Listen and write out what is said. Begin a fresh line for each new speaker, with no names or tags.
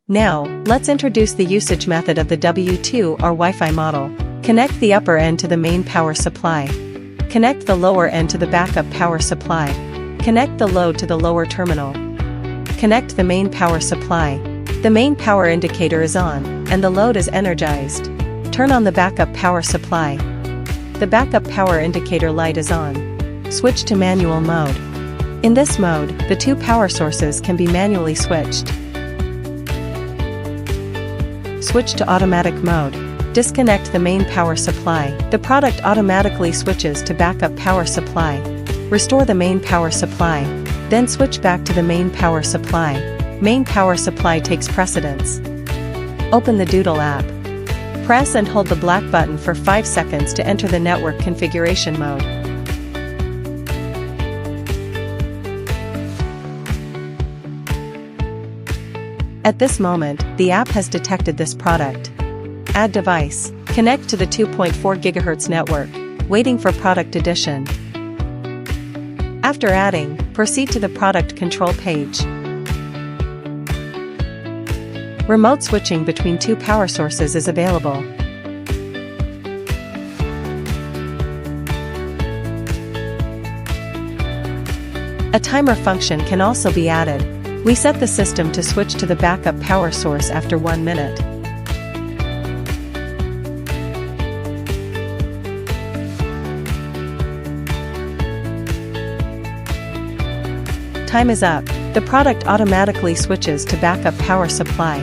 Now, let's introduce the usage method of the W2R Wi-Fi model. Connect the upper end to the main power supply. Connect the lower end to the backup power supply. Connect the load to the lower terminal. Connect the main power supply. The main power indicator is on, and the load is energized. Turn on the backup power supply. The backup power indicator light is on. Switch to manual mode. In this mode, the two power sources can be manually switched. Switch to automatic mode. Disconnect the main power supply. The product automatically switches to backup power supply. Restore the main power supply. Then switch back to the main power supply. Main power supply takes precedence. Open the Doodle app. Press and hold the black button for 5 seconds to enter the network configuration mode. At this moment, the app has detected this product. Add device. Connect to the 2.4 GHz network, waiting for product addition. After adding, proceed to the product control page. Remote switching between two power sources is available. A timer function can also be added. We set the system to switch to the backup power source after 1 minute. Time is up. The product automatically switches to backup power supply.